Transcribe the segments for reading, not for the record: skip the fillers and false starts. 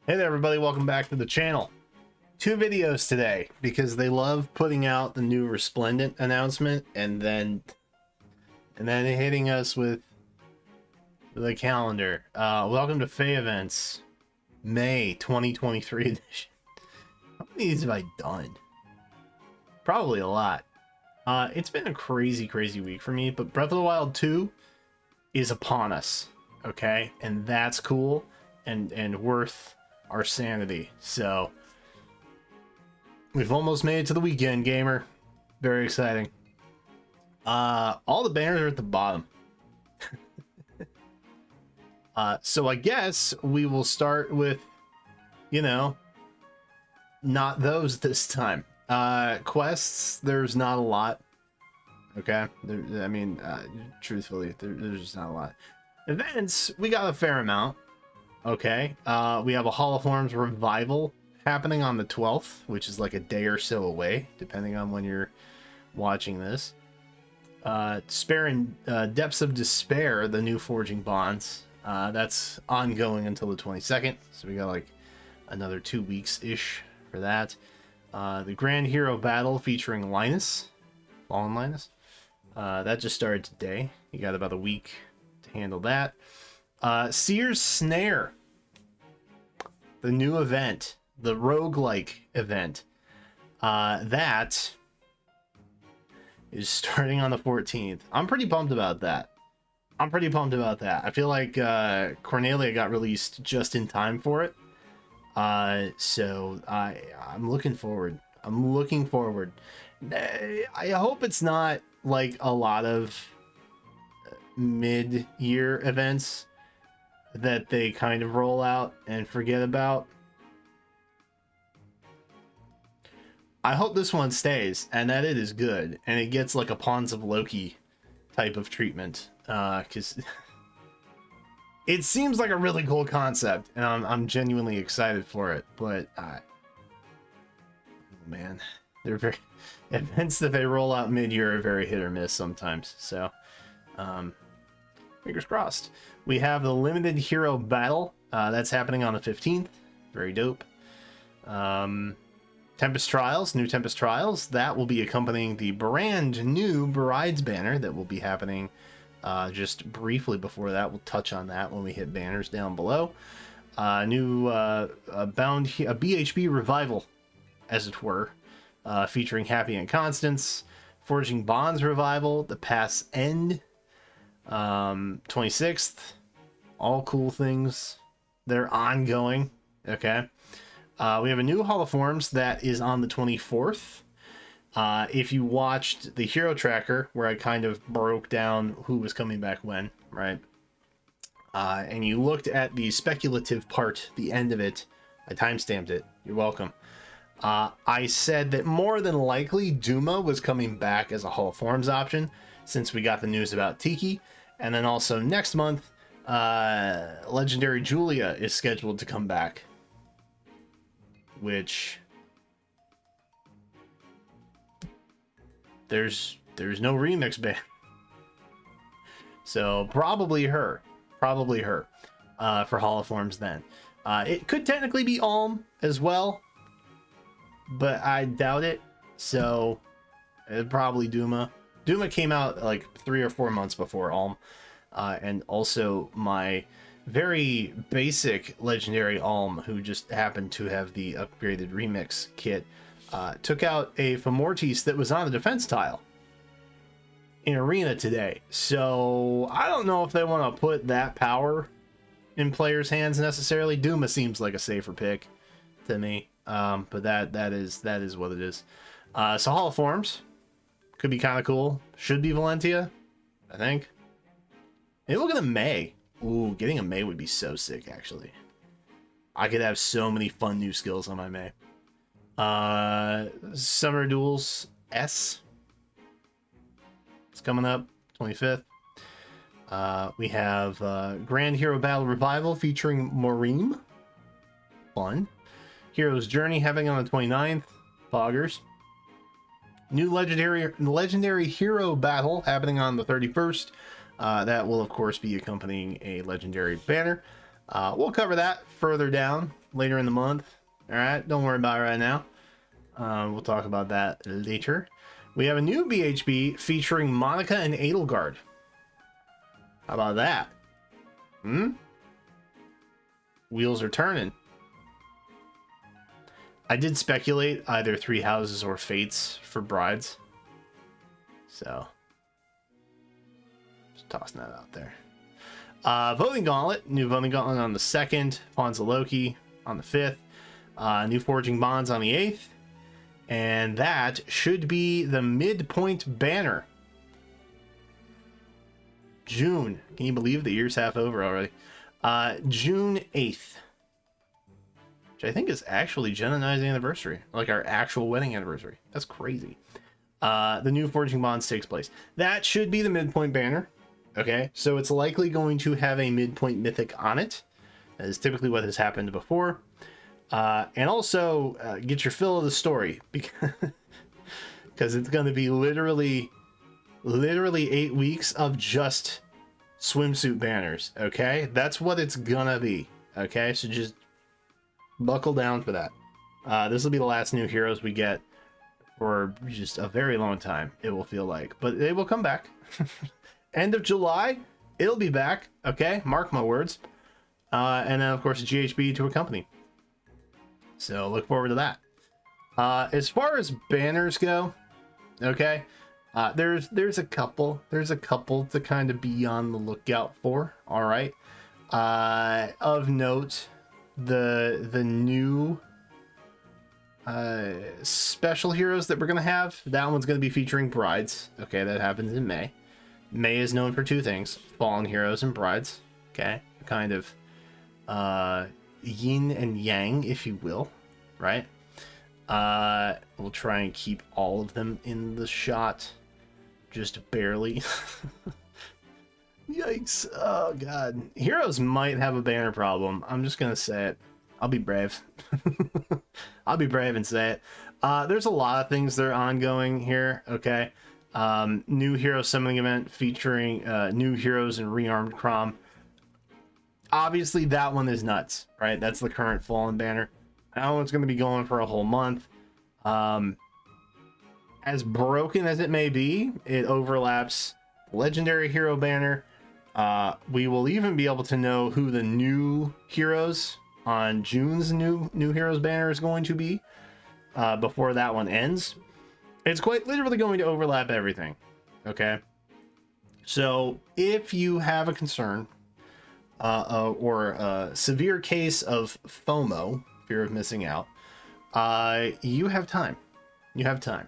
Hey there everybody, welcome back to the channel. 2 videos today because they love putting out the new Resplendent announcement and then hitting us with the calendar. Welcome to FEH events, May 2023 edition. How many of these have I done? Probably a lot. It's been a crazy week for me, but Breath of the Wild 2 is upon us, okay? And that's cool and worth our sanity. So we've almost made it to the weekend, gamer. Very exciting. All the banners are at the bottom. So I guess we will start with, you know, not those this time. Quests, there's not a lot. Okay, truthfully, there's just not a lot. Events, we got a fair amount. Okay, we have a Hall of Forms revival happening on the 12th, which is like a day or so away, depending on when you're watching this. Despair and Depths of Despair, the new Forging Bonds, that's ongoing until the 22nd, so we got like another 2 weeks-ish for that. The Grand Hero Battle featuring Linus, Fallen Linus, that just started today. You got about a week to handle that. Seer's Snare, the new event, the roguelike event, that is starting on the 14th. I'm pretty pumped about that. I feel like Cornelia got released just in time for it. So I'm looking forward. I hope it's not like a lot of mid-year events that they kind of roll out and forget about. I hope this one stays and that it is good and it gets like a Pawns of Loki type of treatment, because it seems like a really cool concept and I'm genuinely excited for it. But man, they're very events that they roll out mid-year are very hit or miss sometimes. So fingers crossed. We have the Limited Hero Battle. That's happening on the 15th. Very dope. Tempest Trials, new Tempest Trials. That will be accompanying the brand new BRIDES banner that will be happening just briefly before that. We'll touch on that when we hit banners down below. New a BHB revival, as it were, featuring Happy and Constance. Forging Bonds revival, the Pass End. 26th, all cool things. They're ongoing. Okay. We have a new Hall of Forms that is on the 24th. If you watched the Hero Tracker, where I kind of broke down who was coming back when, right? And you looked at the speculative part, the end of it, I timestamped it. You're welcome. I said that more than likely Duma was coming back as a Hall of Forms option, since we got the news about Tiki. And then also next month, Legendary Julia is scheduled to come back, which there's no remix ban. So probably her for Hall of Forms then. It could technically be Alm as well, but I doubt it. So it'd probably Duma. Duma came out like 3 or 4 months before Alm, and also my very basic legendary Alm, who just happened to have the upgraded remix kit, took out a Famortis that was on the defense tile in Arena today. So I don't know if they want to put that power in players' hands necessarily. Duma seems like a safer pick to me, but that is what it is. So Hall of Forms could be kind of cool. Should be Valentia, I think. Hey, look at the May. Ooh, getting a May would be so sick, actually. I could have so many fun new skills on my May. Summer Duels S. It's coming up, 25th. We have Grand Hero Battle Revival featuring Morim. Fun. Hero's Journey happening on the 29th. Foggers. New Legendary Hero Battle happening on the 31st. That will, of course, be accompanying a Legendary banner. We'll cover that further down later in the month. All right, don't worry about it right now. We'll talk about that later. We have a new BHB featuring Monica and Edelgard. How about that? Wheels are turning. I did speculate either Three Houses or Fates for Brides. So, just tossing that out there. Voting Gauntlet. New Voting Gauntlet on the 2nd. Pawns of Loki on the 5th. New Forging Bonds on the 8th. And that should be the midpoint banner. June. Can you believe the year's half over already? June 8th. Which I think is actually Jen and I's anniversary. Like our actual wedding anniversary. That's crazy. The new Forging Bonds takes place. That should be the midpoint banner. Okay, so it's likely going to have a midpoint mythic on it. That is typically what has happened before. And also get your fill of the story, because it's going to be literally 8 weeks of just swimsuit banners. Okay, that's what it's gonna be. Okay, so just buckle down for that. This will be the last new heroes we get for just a very long time, it will feel like, but they will come back. End of July, it'll be back. Okay, mark my words. And then of course a GHB to accompany. So look forward to that. As far as banners go, okay, there's a couple to kind of be on the lookout for. All right, of note, the new special heroes that we're gonna have. That one's gonna be featuring Brides. Okay, that happens in May. May is known for two things: Fallen Heroes and Brides. Okay, kind of yin and yang, if you will, right? We'll try and keep all of them in the shot, just barely. Yikes. Oh god, heroes might have a banner problem. I'm just gonna say it. I'll be brave. I'll be brave and say it. There's a lot of things that are ongoing here. Okay, new hero summoning event featuring new heroes and rearmed Crom. Obviously that one is nuts, right? That's the current Fallen banner. That one's going to be going for a whole month. As broken as it may be, it overlaps legendary hero banner. We will even be able to know who the new heroes on June's new heroes banner is going to be before that one ends. It's quite literally going to overlap everything. Okay, so if you have a concern or a severe case of FOMO, fear of missing out, you have time. You have time.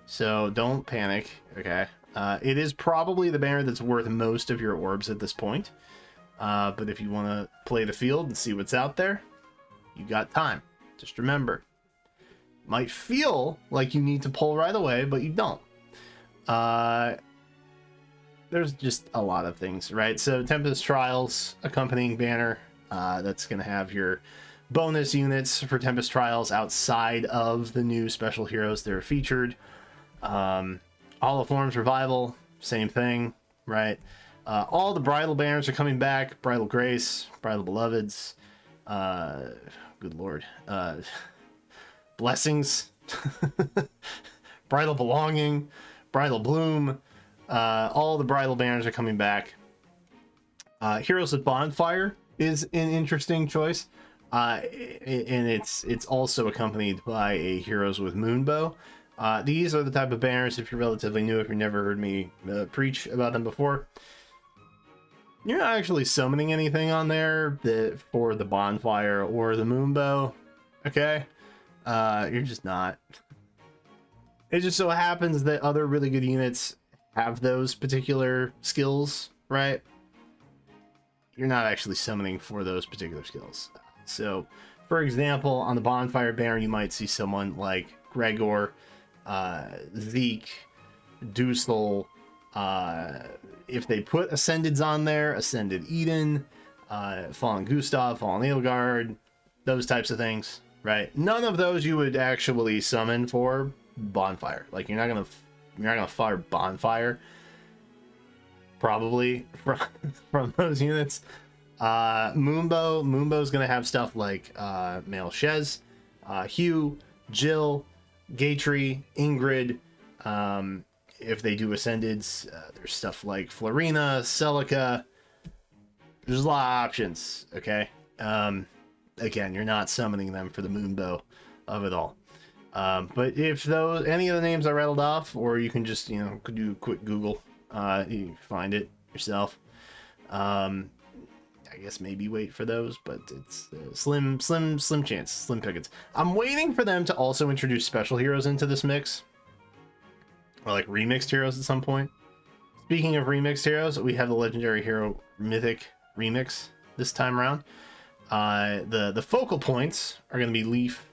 So don't panic. Okay, it is probably the banner that's worth most of your orbs at this point. But if you want to play the field and see what's out there, you got time. Just remember, might feel like you need to pull right away, but you don't. There's just a lot of things, right? So Tempest Trials accompanying banner, that's going to have your bonus units for Tempest Trials outside of the new special heroes that are featured. All of Forms Revival, same thing, right? All the bridal banners are coming back. Bridal Grace, Bridal Beloveds, good lord, Blessings, Bridal Belonging, Bridal Bloom, all the bridal banners are coming back. Heroes of Bonfire is an interesting choice, and it's also accompanied by a Heroes with Moonbow. These are the type of banners, if you're relatively new, if you've never heard me preach about them before, you're not actually summoning anything on there that for the Bonfire or the Moonbow. Okay, you're just not. It just so happens that other really good units have those particular skills, right? You're not actually summoning for those particular skills. So, for example, on the Bonfire banner, you might see someone like Gregor, Zeke, Dusel. If they put Ascendeds on there, Ascended Eden, Fallen Gustav, Fallen Edelgard, those types of things, right? None of those you would actually summon for Bonfire. Like, you're not gonna fire Bonfire probably from those units. Moonbow's gonna have stuff like Male Shez, Hugh, Jill, Gatry, Ingrid. If they do Ascendeds, there's stuff like Florina, Celica. There's a lot of options, okay? Again, you're not summoning them for the Moonbow of it all. But if any of the names I rattled off, or you can just, do a quick Google, you can find it yourself. I guess maybe wait for those, but it's slim chance, slim pickings. I'm waiting for them to also introduce special heroes into this mix, or like remixed heroes at some point. Speaking of remixed heroes, we have the Legendary Hero Mythic remix this time around. The focal points are going to be Leaf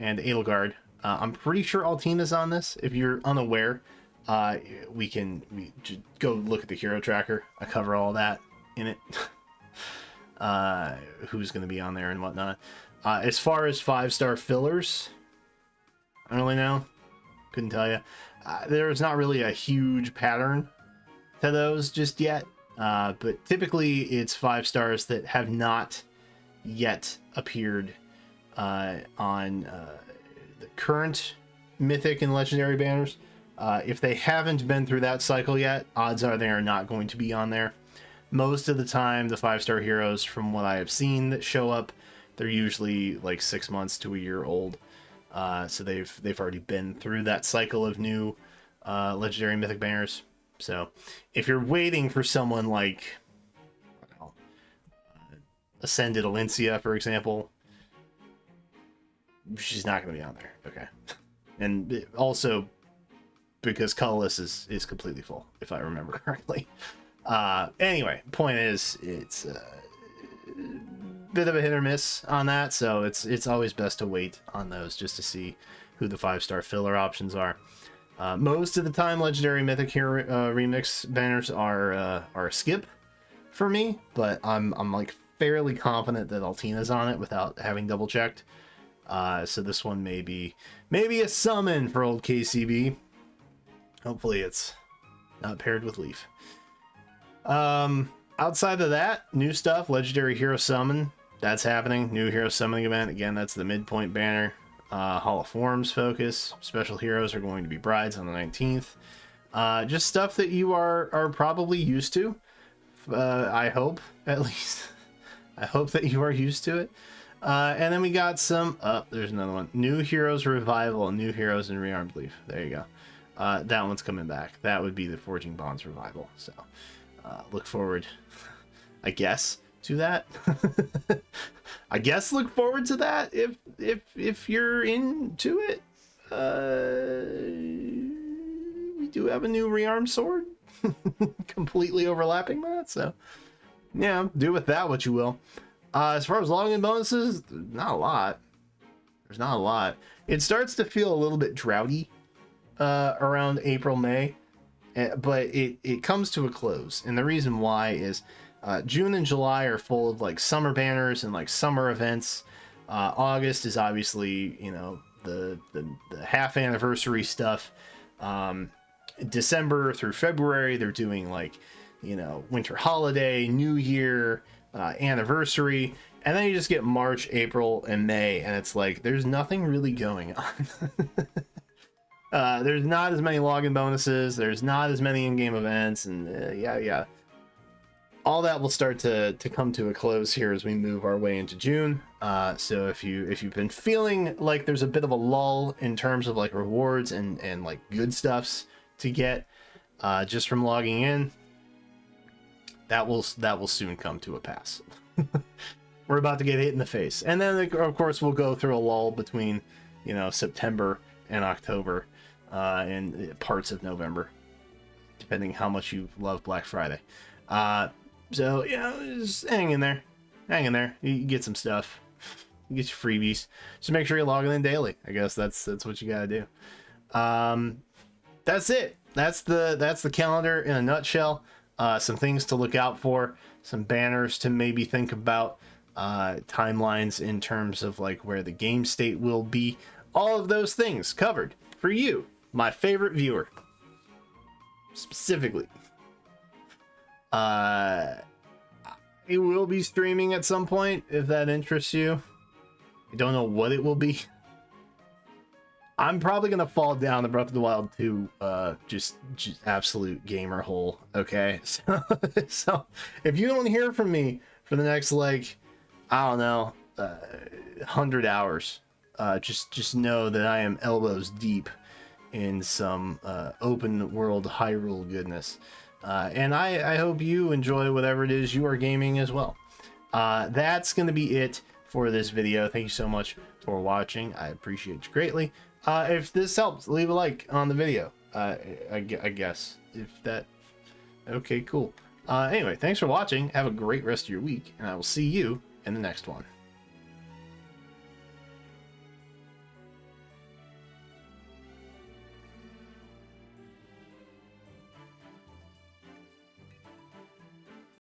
and Edelgard. I'm pretty sure Altina's on this. If you're unaware, we just go look at the hero tracker. I cover all that in it. Who's going to be on there and whatnot. As far as 5-star fillers, I don't really know. Couldn't tell you. There's not really a huge pattern to those just yet. But typically it's 5 stars that have not yet appeared on the current mythic and legendary banners. If they haven't been through that cycle yet, odds are they are not going to be on there. Most of the time, the 5-star heroes, from what I have seen that show up, they're usually like 6 months to a year old. So they've already been through that cycle of new legendary mythic banners. So if you're waiting for someone like, I don't know, Ascended Alencia, for example, she's not going to be on there. Okay. And also because Colorless is completely full, if I remember correctly. Anyway, point is, it's a bit of a hit or miss on that, so it's always best to wait on those just to see who the 5-star filler options are. Most of the time, Legendary Mythic Hero Remix banners are a skip for me, but I'm like fairly confident that Altina's on it without having double checked. So this one may be a summon for old KCB. Hopefully it's not paired with Leaf. Outside of that, new stuff, Legendary Hero Summon, that's happening. New Hero Summoning event. Again, that's the midpoint banner. Hall of Forms focus. Special heroes are going to be Brides on the 19th. Just stuff that you are probably used to. I hope, at least. I hope that you are used to it. And then we got some, there's another one. New Heroes Revival, New Heroes in Rearmed Leaf. There you go. That one's coming back. That would be the Forging Bonds Revival. So look forward, I guess, to that. I guess look forward to that if you're into it. We do have a new rearmed sword completely overlapping that, so yeah, do with that what you will. As far as login bonuses, not a lot. There's not a lot. It starts to feel a little bit droughty around April, May, but it comes to a close, and the reason why is June and July are full of like summer banners and like summer events. August is obviously, the half anniversary stuff. December through February, they're doing like, winter holiday, New Year, anniversary, and then you just get March, April, and May, and it's like there's nothing really going on. There's not as many login bonuses, there's not as many in-game events, and yeah. All that will start to come to a close here as we move our way into June. So if you've been feeling like there's a bit of a lull in terms of like rewards and like good stuffs to get just from logging in, that will soon come to a pass. We're about to get hit in the face, and then of course we'll go through a lull between September and October and parts of November, depending how much you love Black Friday. So just hang in there. You get some stuff. You get your freebies. Just make sure you're logging in daily. I guess that's what you gotta do. That's it. That's the calendar in a nutshell. Some things to look out for. Some banners to maybe think about. Timelines in terms of like where the game state will be. All of those things covered for you, my favorite viewer, specifically. I will be streaming at some point if that interests you. I don't know what it will be. I'm probably gonna fall down the Breath of the Wild 2 just absolute gamer hole. Okay, so if you don't hear from me for the next, like, I don't know, 100 hours, just know that I am elbows deep in some open world Hyrule goodness, and I hope you enjoy whatever it is you are gaming as well. That's gonna be it for this video. Thank you so much for watching. I appreciate you greatly. If this helps, leave a like on the video. I guess if that. Okay, cool. Anyway, thanks for watching. Have a great rest of your week, and I will see you in the next one.